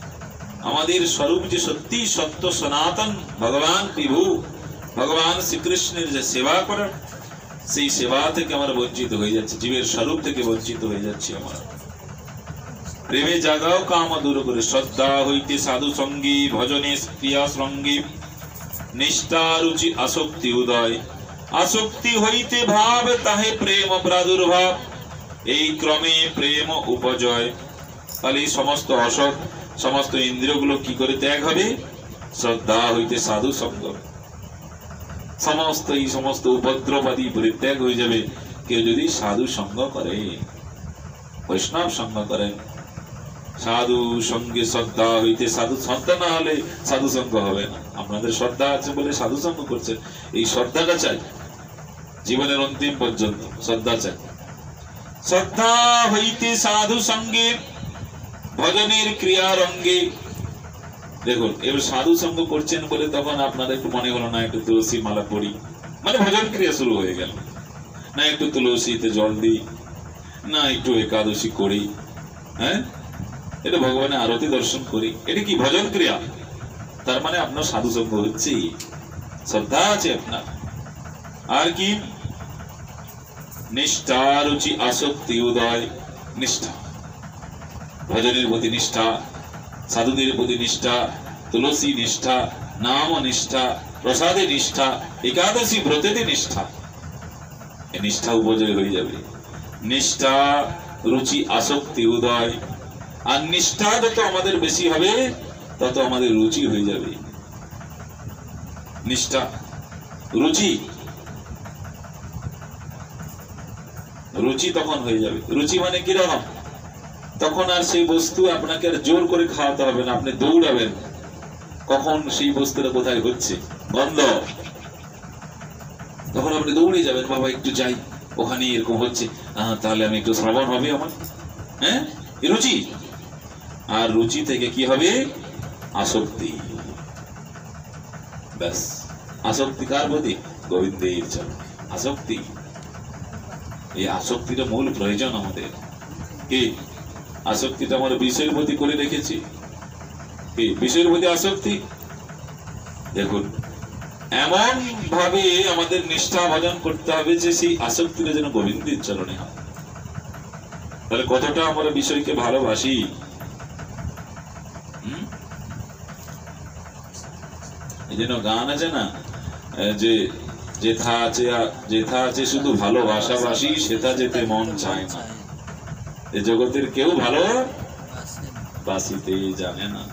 আমাদের স্বরূপ যে সত্যি সত্য সনাতন ভগবান বিভু ভগবান শ্রীকৃষ্ণের যে সেবা করার, সেই সেবা থেকে আমরা বঞ্চিত হয়ে যাচ্ছি, জীবের স্বরূপ থেকে বঞ্চিত হয়ে যাচ্ছি আমরা। প্রেমে জাগাও কাম দূর করে, শ্রদ্ধা হইতে সাধু সঙ্গী ভজনে ক্রিয়া সঙ্গী, নিষ্ঠা রুচি আসক্তি উদয়, আসক্তি হইতে ভাব তাহে প্রেম প্রাদুর্ভাব, এই ক্রমে প্রেম উপজয়। তাহলে এই সমস্ত অসৎ সমস্ত ইন্দ্রিয়গুলো কি করে ত্যাগ হবে? শ্রদ্ধা হইতে সাধু সঙ্গ, সমস্ত এই সমস্ত উপদ্রবাদী পরিত্যাগ হয়ে যাবে কেউ যদি সাধু সঙ্গ করে, বৈষ্ণব সঙ্গ করেন। সাধু সঙ্গে শ্রদ্ধা হইতে সাধু, শ্রদ্ধা না হলে সাধু সঙ্গ হবে না। আপনাদের শ্রদ্ধা আছে বলে সাধু সঙ্গ করছেন, এই শ্রদ্ধাটা চাই জীবনের অন্তিম পর্যন্ত, শ্রদ্ধা চাই। শ্রদ্ধা হইতে সাধু সঙ্গে ভজনের ক্রিয়ার অঙ্গে। দেখুন এবার সাধু সঙ্গ করছেন বলে তখন আপনাদের একটু মনে হলো না একটু তুলসী মালা পড়ি, মানে ভজন ক্রিয়া শুরু হয়ে গেল, না একটু তুলসীতে জল দিই, না একটু একাদশী করি, হ্যাঁ এটা ভগবানের আরতি দর্শন করি, এটা কি ভজন ক্রিয়া? তার মানে আপনার সাধু সঙ্গ হচ্ছে, শ্রদ্ধা আছে আপনার। আর কি? নিষ্ঠা রুচি আসক্তি উদয়, নিষ্ঠা, ভজনের প্রতি নিষ্ঠা, সাধুদের প্রতি নিষ্ঠা, তুলসী নিষ্ঠা, নাম নিষ্ঠা, প্রসাদে নিষ্ঠা, একাদশী ব্রতেতে নিষ্ঠা, এই নিষ্ঠা উপজয় হয়ে যাবে। নিষ্ঠা রুচি আসক্তি উদয়, আর নিষ্ঠা যত আমাদের বেশি হবে তত আমাদের রুচি হয়ে যাবে। নিষ্ঠা রুচি, রুচি তখন হয়ে যাবে। রুচি মানে কিরকম? তখন আর সেই বস্তু আপনাকে আর জোর করে খাওয়াতে হবে না, আপনি দৌড়াবেন কখন সেই বস্তুটা কোথায় হচ্ছে, গন্ধ, তখন আপনি দৌড়ে যাবেন, বাবা একটু যাই ওখানে এরকম হচ্ছে, তাহলে আমি একটু শ্রবণ হবে আমার, হ্যাঁ রুচি। আর রুচি থেকে কি হবে? আসক্তি। ব্যাস, আসক্তি কার প্রতি? গোবিন্দের চরণে আসক্তি। এই আসক্তিটা মূল প্রয়োজন আমাদের। কি আসক্তিটা আমরা বিষয়ের প্রতি করে রেখেছি, কি বিষয়ের প্রতি আসক্তি। দেখুন এমন ভাবে আমাদের নিষ্ঠা ভজন করতে হবে যে সেই আসক্তিটা যেন গোবিন্দের চরণে হয়। তাহলে কতটা আমরা বিষয়কে ভালোবাসি। এই জন্য গান আছে না, যে যেথা আছে শুধু ভালোবাসাবাসি, সেথা যেতে মন চায় না। এই জগতের কেউ ভালো বাসিতে জানে না।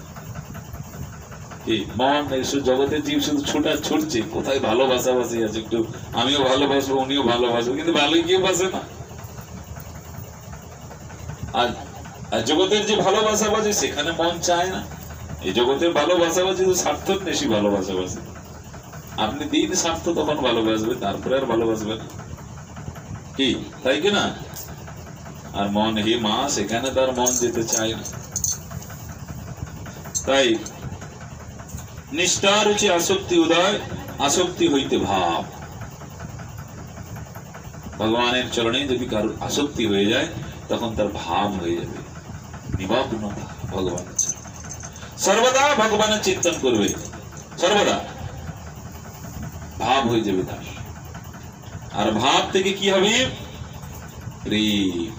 মন জগতের জীব শুধু ছুটছে কোথায় ভালোবাসাবাসি আছে, একটু আমিও ভালোবাসবো উনিও ভালোবাসবো, কিন্তু ভালোই কেউ বাসে না। আর জগতের যে ভালোবাসাবাসি সেখানে মন চায় না। এই জগতের ভালোবাসাবাসি তো স্বার্থের বেশি ভালোবাসাবাসি। আপনি দিন স্বার্থ তখন ভালোবাসবে, তারপরে আর ভালোবাসবে না, কি তাই কিনা? আর মন হে মা, সেখানে তার মন যেতে চায় না। তাই নিষ্ঠা রুচি আসক্তি উদয়, আসক্তি হইতে ভাব। ভগবানের চরণে যদি কারোর আসক্তি হয়ে যায় তখন তার ভাব হয়ে যাবে নিমগ্নতা ভগবানের চরণে, সর্বদা ভগবানের চিন্তন করবে, সর্বদা ভাব হয়ে যাবে তার। আর ভাব থেকে কি হবে? প্রেম,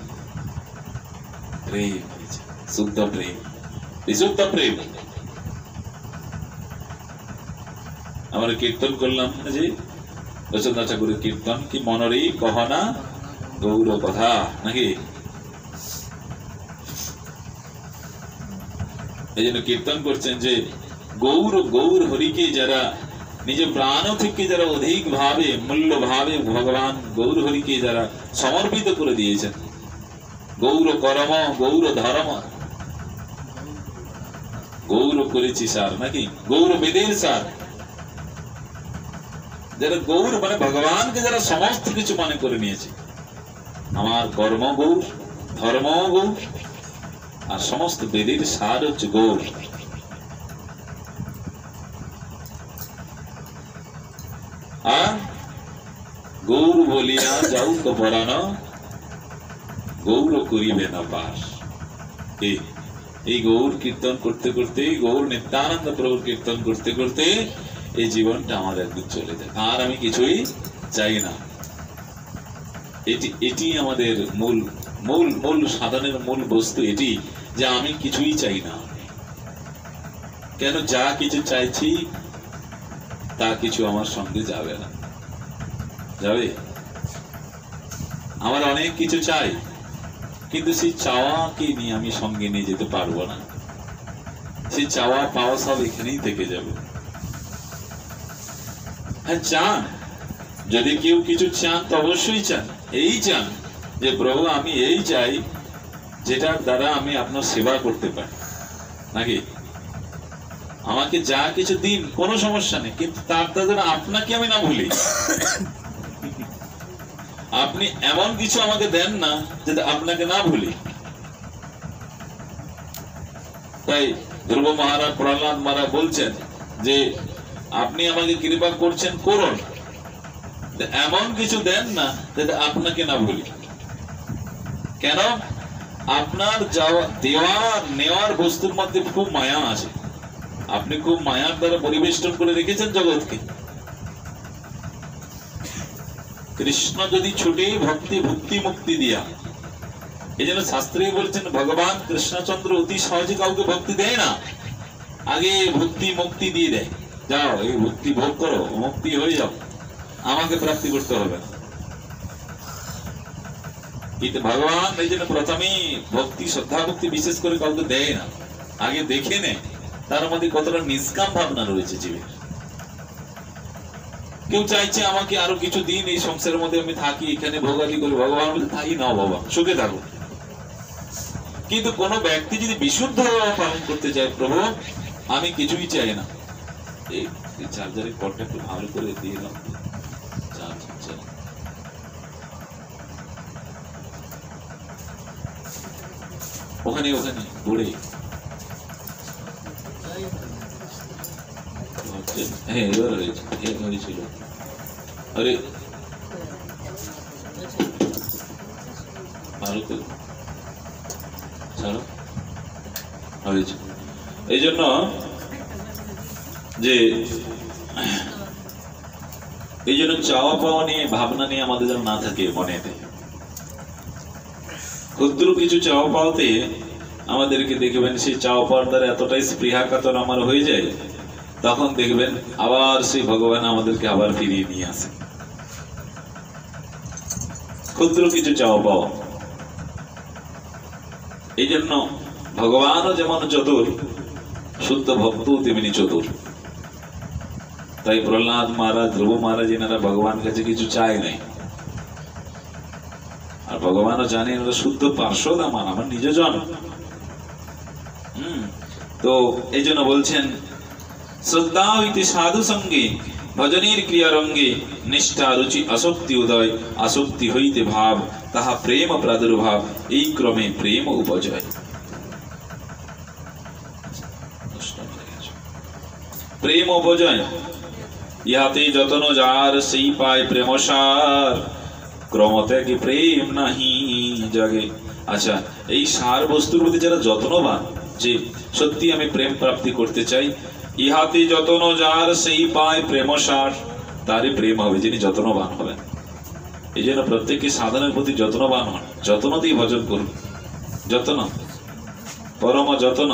প্রেম, শুদ্ধ প্রেম, বিশুদ্ধ প্রেম। আমরা কীর্তন করলাম যে রচনা ঠাকুরের কীর্তন, কি মনরে গহনা গৌর কথা নাকি? এই জন্য কীর্তন করছেন যে গৌর গৌর হরিকে যারা নিজ প্রাণ থেকে যারা অধিক ভাবে মূল্য ভাবে ভগবান গৌর হরিকে যারা সমর্পিত করে দিয়েছেন, গৌর কর্ম গৌর ধর্ম গৌর করেছি সার নাকি, গৌর বেদের সার, যারা গৌর মানে ভগবানকে যারা সমস্ত কিছু মনে করে নিয়েছে, আমার কর্ম গৌর, ধর্ম গৌর, আর সমস্ত বেদের সার হচ্ছে গৌর। আর গৌর বলিয়া যাও তো পরাণ, গৌর করিবে না পাস। এই গৌর কীর্তন করতে করতে, গৌর নিত্যানন্দ প্রভুর কীর্তন করতে করতে এই জীবনটা আমাদের একদিন চলে যায়। আর আমি কিছুই চাই না। এটি আমাদের মূল মূল মূল সাধনের মূল বস্তু এটি, যে আমি কিছুই চাই না। কেন? যা কিছু চাইছি তা কিছু আমার সঙ্গে যাবে না। যাবে? আমার অনেক কিছু চাই, কিন্তু সেই চাওয়াকে নিয়ে আমি সঙ্গে নিয়ে যেতে পারবো না। সেই চাওয়া পাওয়া সব এখানেই থেকে যাবে। হ্যাঁ, চান, যদি কেউ কিছু চান তো অবশ্যই চান, এই চান যে প্রভু আমি এই চাই যেটার দ্বারা আমি আপনার সেবা করতে পারি, নাকি? আমাকে যা কিছু দিন, কোনো সমস্যা নেই, কিন্তু তার দ্বারা আপনাকে আমি না ভুলি। আপনি এমন কিছু আমাকে দেন না যেটা আপনাকে না ভুলি। তাই ধ্রুব মহারাজ, প্রহ্লাদ মহারাজ বলছেন যে আপনি আমাকে কৃপা করছেন, করুন, এমন কিছু দেন না যেটা আপনাকে না ভুলি। কেন? আপনার দেওয়ার নেওয়ার বস্তুর মধ্যে খুব মায়া আছে। আপনি খুব মায়ার দ্বারা পরিবেষ্টন করে রেখেছেন জগৎকে। কৃষ্ণ যদি ছুটে ভক্তি ভক্তি মুক্তি দিয়া, এই জন্য শাস্ত্রে বলছেন ভগবান কৃষ্ণচন্দ্র অতি সহজে কাউকে ভক্তি দেয় না, আগে ভক্তি মুক্তি দিয়ে দেয়। যাও এই ভক্তি ভোগ করো, মুক্তি হয়ে যাও, আমাকে প্রাপ্তি করতে হবে না। কিন্তু ভগবান এই জন্য প্রথমেই ভক্তি, শ্রদ্ধা ভক্তি বিশেষ করে কাউকে দেয় না, আগে দেখে নেয় তার মধ্যে কতটা নিষ্কাম ভাবনা রয়েছে জীবে। কেউ চাইছে আমাকে আরো কিছু দিন এই সংসারের মধ্যে আমি থাকি, এখানে ভোগাদি করি, ভগবান বলে থাকি না বাবা, সুখে থাকো। কিন্তু কোন ব্যক্তি যদি বিশুদ্ধ পালন করতে চায়, প্রভু আমি কিছুই চাই না, এই চার্জারের কর্ডটা একটু ভালো করে দিয়ে দাও, ওখানে ওখানে ঘুরে, হ্যাঁ এবার হয়েছে, হয়েছিল। আরে ভালো করে ছাড়ো, হয়েছে। এই জন্য যে চাওয়া পাওয়া নিয়ে ভাবনা নিয়ে আমাদের যেন না থাকে মনেতে। ক্ষুদ্র কিছু চাওয়া পাওয়াতে আমাদেরকে দেখবেন সেই চাওয়া পাওয়ার দ্বারা এতটাই স্পৃহা কাতর আমার হয়ে যায়, তখন দেখবেন আবার সেই ভগবান আমাদেরকে আবার ফিরিয়ে নিয়ে আসে। ক্ষুদ্র কিছু চাওয়া পাওয়া, এই জন্য ভগবানও যেমন চতুর, শুদ্ধ ভক্ত তেমনি চতুর। তাই প্রহ্লাদ মহারাজ, ধ্রুব মহারাজ এনারা ভগবান কাছে কিছু চায় নাই, আর ভগবানও জানে এনারা শুদ্ধ পার্শ্বদ, আমার নিজ জন। তো এই জন্য বলছেন শ্রদ্ধা হইতে সাধু সঙ্গে ভজনের ক্রিয়া রঙ্গে নিষ্ঠা রুচি আসক্তি উদয়, আসক্তি হইতে ভাব তাহা প্রেম প্রাদুর্ভাব, এই ক্রমে প্রেম উপজয়। প্রেম উপজয় ইহাতে যতন যার সেই পায় প্রেমসার, ক্রমতে কি প্রেম নাহি জাগে। আচ্ছা, এই সার বস্তুর প্রতি যারা যত্নবান, যে সত্যি আমি প্রেম প্রাপ্তি করতে চাই, ইহাতে যতন যার সেই পায় প্রেমসার, তারই প্রেম হবে যিনি যত্নবান হবেন। এই জন্য প্রত্যেককে সাধনের প্রতি যত্নবান হন, যত্নতেই ভজন করুন। যত্ন, পরম যত্ন,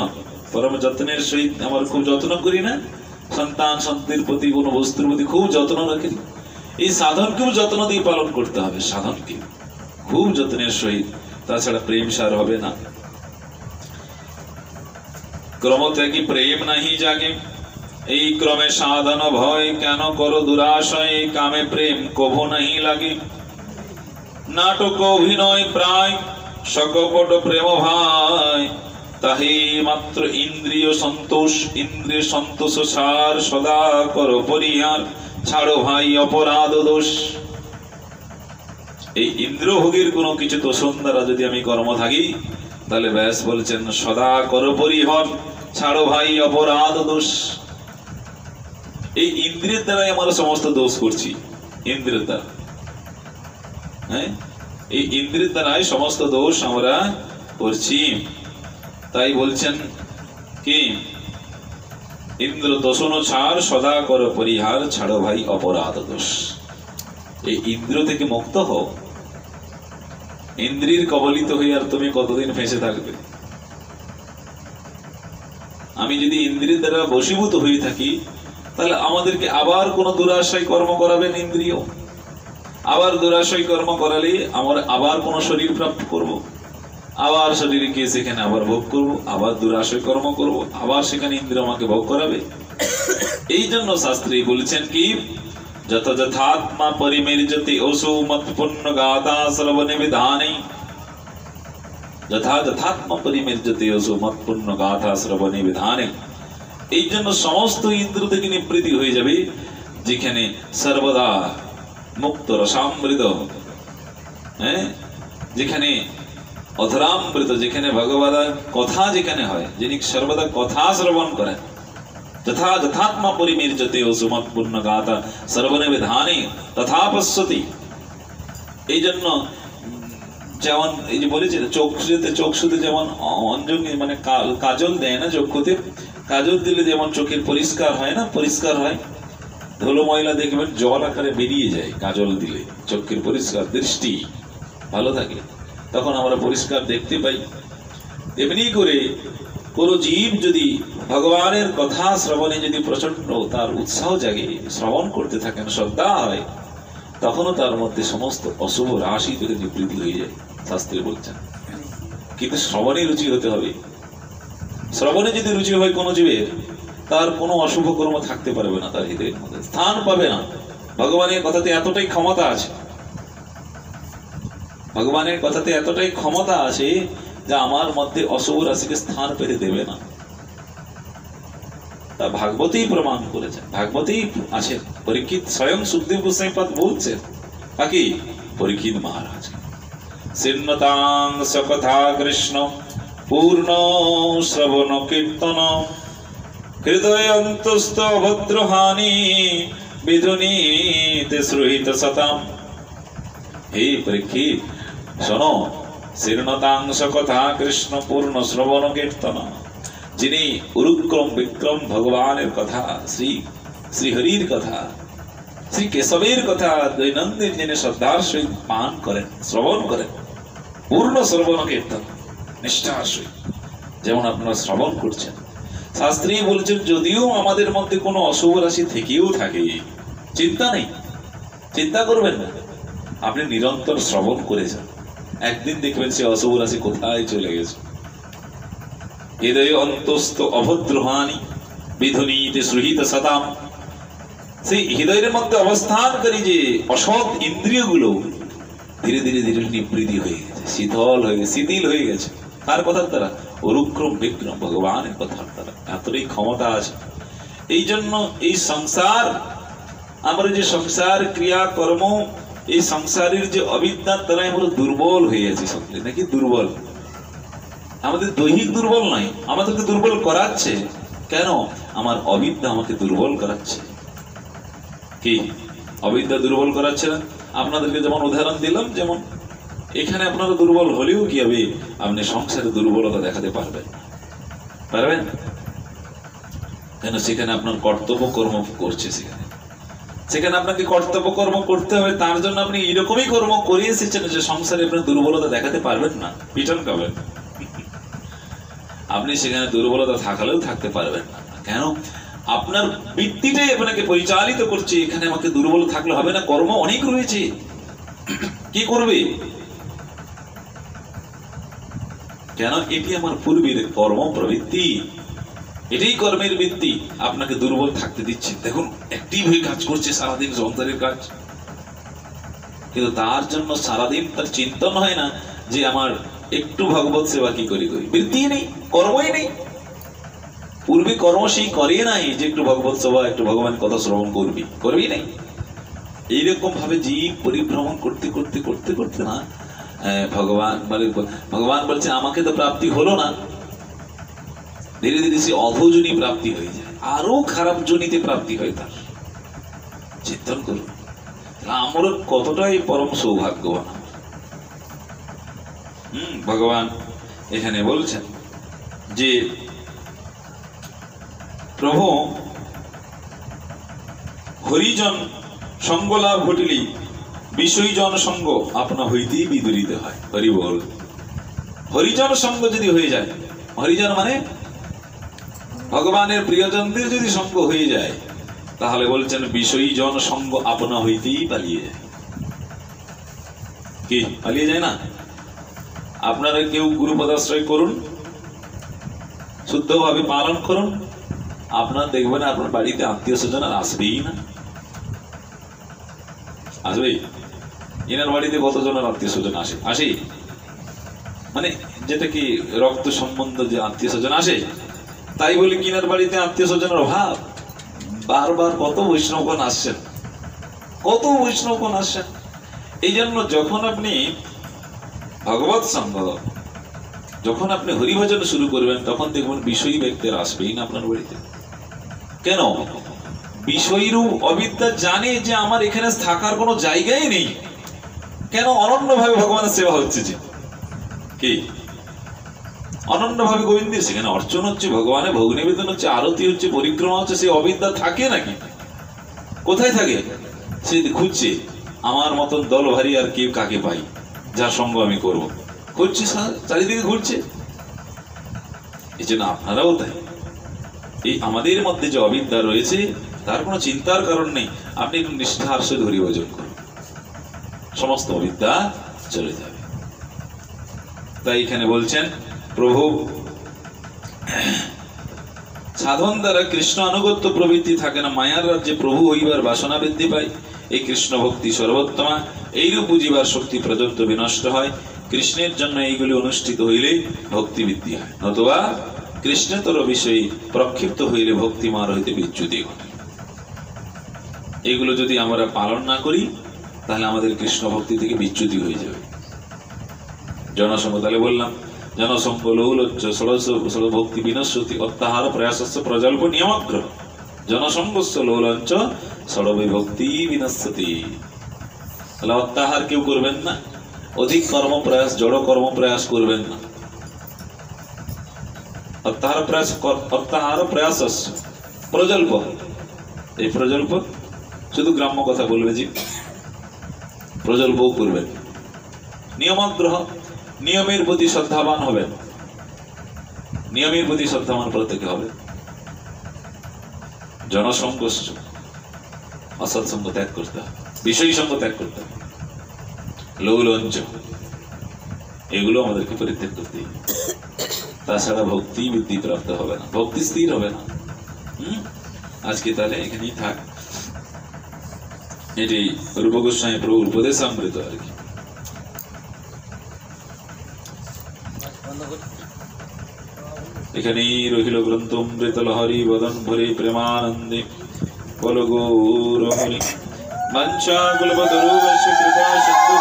পরম যত্নের সহিত আমার খুব যত্ন করি না, সন্তান সন্তানের প্রতি, কোনো বস্তুর প্রতি খুব যত্ন রাখি। এই সাধনকেও যত্ন দিয়ে পালন করতে হবে। সাধনকে খুব যত্নের সহিত, তাছাড়া প্রেম সার হবে না। ক্রমত্যাগী প্রেম নাহি জাগে, এই ক্রমে সাধন ভয়, কেন করো দুরাশয়, কামে প্রেম কভু নাহি লাগে। নাটক অভিনয় প্রায় সকপট প্রেম ভাই, তাহে মাত্র ইন্দ্রিয় সন্তোষ, ইন্দ্রিয় সন্তোষ সার, সদা করো পরিহার, ছাড়ো ভাই অপরাধ দোষ। এই ইন্দ্রভোগের কোনো কিছু তোষণ দ্বারা যদি আমি কর্ম থাকি, তাহলে ব্যাস বলছেন সদা করো পরিহার, ছাড়ো ভাই অপরাধ দোষ। এই ইন্দ্রিয়ের দ্বারাই আমরা সমস্ত দোষ করছি, ইন্দ্রিয়ের দ্বারা, হ্যাঁ, এই ইন্দ্রিয়ের দ্বারাই সমস্ত দোষ আমরা করছি। তাই বলছেন কি, ইন্দ্র দোষণ ছাড়, সদা করো পরিহার, ছাড়ো ভাই অপরাধ দোষ। এই ইন্দ্র থেকে মুক্ত হও। ইন্দ্রির কবলিত হয়ে আর তুমি কতদিন ফেঁসে থাকবে? আমি যদি ইন্দ্রির দ্বারা বশীভূত হয়ে থাকি, তাহলে আমাদেরকে আবার কোন দুরাশয় কর্ম করাবেন ইন্দ্রিয়, আবার দুরাশয় কর্ম করালে আমরা আবার কোন শরীর প্রাপ্ত করব, আবার শরীরে গিয়ে সেখানে আবার ভোগ করব, আবার দুরাশয় কর্ম করব, আবার সেখানে ইন্দ্রিয় আমাকে ভোগ করাবে। এই জন্য শাস্ত্রী বলছেন কি, যত যথাত্মা পরিমের্যতে অসু মৎপুণ্য গাতা শ্রবণে বিধানে, যথা যথাত্মা পরিমের্যতে অসু মৎপুণ্য গাথা শ্রবণে বিধানে। এই জন্য সমস্ত ইন্দ্র থেকে নিবৃত্তি হয়ে যাবে, যেখানে সর্বদা মুক্ত রসামৃত, হ্যাঁ, যেখানে অধরামৃত, যেখানে ভগবতের কথা যেখানে হয়, যিনি সর্বদা কথা শ্রবণ করেন। যথা যথাত্মা পরিমের্যতে অসু মৎপুণ্য গাথা শ্রবণে বিধানে তথা পশ্যতি। এই জন্য যেমন এই যে বলেছে চক্ষুতে যেমন অঞ্জলি মানে কাজল দেয় না, চক্ষুতে কাজল দিলে যেমন চোখের পরিষ্কার হয় না, পরিষ্কার হয়, ধুলো ময়লা দেখবেন জল আকারে বেরিয়ে যায় কাজল দিলে, চোখের পরিষ্কার দৃষ্টি ভালো থাকে, তখন আমরা পরিষ্কার দেখতে পাই। এমনি করে কোন জীব যদি ভগবানের কথা শ্রবণে যদি প্রচন্ড তার উৎসাহ জাগে, শ্রবণ করতে থাকেন, শ্রদ্ধা হয়, তখনও তার মধ্যে সমস্ত অশুভ রাশি থেকে নিবৃত্তি হয়ে যায়, শাস্ত্রে বলছেন। কিন্তু শ্রবণে রুচি হতে হবে। শ্রবণে যদি রুচি হয় কোন জীবের, তার কোনো অশুভ কর্ম থাকতে পারবে না, তার হৃদয়ের মধ্যে স্থান পাবে না। ভগবানের কথাতে এতটাই ক্ষমতা আছে, ভগবানের কথাতে এতটাই ক্ষমতা আছে যে আমার মধ্যে অশুভ রাশিকে স্থান পেতে দেবে না। তা ভাগবতেই প্রমাণ করেছেন, ভাগবতেই আছে। পরীক্ষিত স্বয়ং সুখদেব গোস্বামী পাদ বলছেন তাকে, পরীক্ষিত মহারাজ, শৃণ্বতাং সকথা কৃষ্ণ পূর্ণ শ্রবণ কীর্তন, হৃদয় অন্তস্থ ভদ্রহানি বিধুনীতে শ্রুহিত সতাম। হে পরীক্ষিত শোনো, শৃণ্বতাং সকথা কৃষ্ণ পূর্ণ শ্রবণ কীর্তন, যিনি উরুক্রম বিক্রম ভগবানের কথা, শ্রীহরির কথা, শ্রী কেশবের কথা দৈনন্দিন যিনি শ্রদ্ধার সহিত পান করেন, শ্রবণ করেন, পূর্ণ শ্রবণ কীর্তন নিষ্ঠার সহিত যেমন আপনারা শ্রবণ করছেন। শাস্ত্রী বলছেন যদিও আমাদের মধ্যে কোনো অশুভ রাশি থেকেও থাকে, চিন্তা নেই, চিন্তা করবেন না, আপনি নিরন্তর শ্রবণ করে যান, একদিন দেখবেন সে অশুভ রাশি কোথায় চলে গেছে। হৃদয় অন্তস্থ অভদ্রহানি বিধুনীতে শ্রুহিত সতাম, সেই হৃদয়ের মধ্যে অবস্থানকারী যে অসৎ ইন্দ্রিয়গুলো ধীরে ধীরে ধীরে নিবৃত্তি হয়ে গেছে, শীতল হয়ে গেছে, শিথিল হয়ে গেছে। কার কথার দ্বারা? অরুক্রম বিক্রম ভগবানের কথার দ্বারা এতটাই ক্ষমতা আছে। এই জন্য এই সংসার, আমরা যে সংসার ক্রিয়া কর্ম, এই সংসারের যে অবিদ্যার দ্বারা আমরা দুর্বল হয়ে আছি সকলে, নাকি দুর্বল? আমাদের দৈহিক দুর্বল নয়, আমাদেরকে দুর্বল করাচ্ছে কেন? আমার অবিদ্যা আমাকে দুর্বল করাচ্ছে। কি অবিদ্যা দুর্বল করাচ্ছে না? আপনাদেরকে যেমন উদাহরণ দিলাম, যেমন এখানে আপনারা দুর্বল হলেও কি হবে, আপনি সংসারে দুর্বলতা দেখাতে পারবেন, পারবেন কেন? সেখানে আপনার কর্তব্য কর্ম করছে, সেখানে আপনাকে কর্তব্য কর্ম করতে হবে। তার জন্য আপনি এরকমই কর্ম করে এসেছেন যে সংসারে আপনি দুর্বলতা দেখাতে পারবেন না, পিছন খাবেন। আপনি সেখানে দুর্বলতা থাকলেও থাকতে পারবেন না। কেন? আপনার বৃত্তিটাই আপনাকে পরিচালিত করছে, এখানে আমাকে দুর্বল থাকলে হবে না, কর্ম অনেক রয়েছে। কি করবে? কেন? এটি আমার পূর্বের কর্ম প্রবৃত্তি, এটাই কর্মের বৃত্তি আপনাকে দুর্বল থাকতে দিচ্ছে। দেখুন অ্যাক্টিভ হয়ে কাজ করছে সারাদিন সংসারের কাজ, কিন্তু তার জন্য সারাদিন তার চিন্তন হয় না যে আমার একটু ভগবত সেবা কি করি করি। বৃত্তি নেই, কর্মই নেই। পূর্বে কর্ম সেই করে নাই যে একটু ভগবত সেবা, একটু ভগবানের কথা শ্রবণ করবি নাই। এইরকম ভাবে জীব পরিভ্রমণ করতে করতে করতে করতে না ভগবান বলছে আমাকে তো প্রাপ্তি হলো না, ধীরে ধীরে সে অধোজনী প্রাপ্তি হয়ে যায়, আরো খারাপ জনিতে প্রাপ্তি হয় তার। চিন্তন করুন আমরা কতটাই পরম সৌভাগ্যবান। ভগবান এখানে বলছেন যে প্রভু হরিজন সঙ্গ লাভ ঘটিলি বিষয়জন সঙ্গ আপনা হইতেই বিদরিত হয়। হরি বল। হরিজন সঙ্গ যদি হয়ে যায়, হরিজন মানে ভগবানের প্রিয়জনদের যদি সঙ্গ হয়ে যায়, তাহলে বলছেন বিষয়জন সঙ্গ আপনা হইতেই পালিয়ে যায়। কি পালিয়ে যায় না? আপনারা কেউ গুরুপদাশ্রয় করুন, শুদ্ধভাবে পালন করুন, আপনার দেখবেন আপনার বাড়িতে আত্মীয় স্বজন আর আসবেই না। আসবেই? এনার বাড়িতে কতজনের আত্মীয় স্বজন আসে মানে যেটা কি রক্ত সম্বন্ধ যে আত্মীয় স্বজন আসে, তাই বলে কিনার বাড়িতে আত্মীয় স্বজনের অভাব? বারবার কত বৈষ্ণবগণ আসছেন, কত বৈষ্ণবগণ আসছেন। এই জন্য যখন আপনি ভগবত সঙ্গ, যখন আপনি হরিভজন শুরু করবেন, তখন দেখবেন বিষয়ী ব্যক্তিরা আসবেই না আপনার বাড়িতে। কেন? বিষয়রূপ অবিদ্যা জানে যে আমার এখানে থাকার কোনো জায়গাই নেই। কেন? অনন্যভাবে ভগবানের সেবা হচ্ছে, যে কি অনন্যভাবে গোবিন্দের সেখানে অর্চন হচ্ছে, ভগবানের ভোগ নিবেদন হচ্ছে, আরতি হচ্ছে, পরিক্রমা হচ্ছে। সে অবিদ্যা থাকে নাকি? কোথায় থাকে? সে খুঁজছে আমার মতন দল ভারী আর কেউ কাকে পাই যার সঙ্গ আমি করব, খুঁজছে, চারিদিকে ঘুরছে। এই জন্য আপনারাও তাই, এই আমাদের মধ্যে যে অবিদ্যা রয়েছে তার কোনো চিন্তার কারণ নেই। আপনি একটু নিষ্ঠার সহিত হরিভজন করুন, সমস্ত অবিদ্যা চলে যাবে। তাই এখানে বলছেন প্রভু সাধন দ্বারা কৃষ্ণ আনুগত্য প্রবৃত্তি থাকে না, মায়ার রাজ্যে প্রভু হইবার বাসনা বৃদ্ধি পায়। এই কৃষ্ণ ভক্তি সর্বোত্তমা, এইরূপ বুঝিবার শক্তি পর্যন্ত বিনষ্ট হয়। কৃষ্ণের জন্য এইগুলি অনুষ্ঠিত হইলে ভক্তি বৃদ্ধি হয়, নতুবা কৃষ্ণতর বিষয়ে প্রক্ষিপ্ত হইলে ভক্তিমার হইতে বিচ্যুতি ঘটে। এগুলো যদি আমরা পালন না করি তাহলে আমাদের কৃষ্ণ ভক্তি থেকে বিচ্যুতি হয়ে যাবে। জনসঙ্গ, তাহলে বললাম জনসঙ্গ লৌলজ্জ ষোড়শ ভক্তি বিনশ্বতি অত্যাহার প্রয়াসস্য প্রজল্প নিয়মগ্রহ জনসঙ্গস্য লৌলঞ্চ ষড়বৈ ভক্তি বিনশ্বতি। তাহলে অত্যাহার কেউ করবেন না, অধিক কর্মপ্রয়াস, জড় কর্মপ্রয়াস করবেন না। অত্যাহার প্রয়াসস্য প্রজল্প, এই প্রজল্প শুধু গ্রাম্য কথা বলবে, যে প্রজল্পও করবেন। নিয়মগ্রহ, নিয়মের প্রতি শ্রদ্ধাবান হবেন, নিয়মের প্রতি শ্রদ্ধাবান প্রত্যেকে হবে। জনসঙ্গ, অসৎসঙ্গ ত্যাগ করতে হবে, বিষয় সঙ্গ ত্যাগ করতে হবে, লৌলঞ্চ, এগুলো আমাদেরকে পরিত্যাগ করতে হবে। তাছাড়া ভক্তি বৃদ্ধি প্রাপ্ত হবে না, ভক্তি স্থির হবে না। আজকে তাহলে এখানেই থাক। এটি রূপ গোস্বামী প্রভুর উপদেশামৃত আর কি। এখানেই রহিল গ্রন্থ অমৃত লহরী বদন ভরে প্রেমানন্দে বল গৌর হরি। মঞ্চা কুলপতরু কৃপা সিন্ধু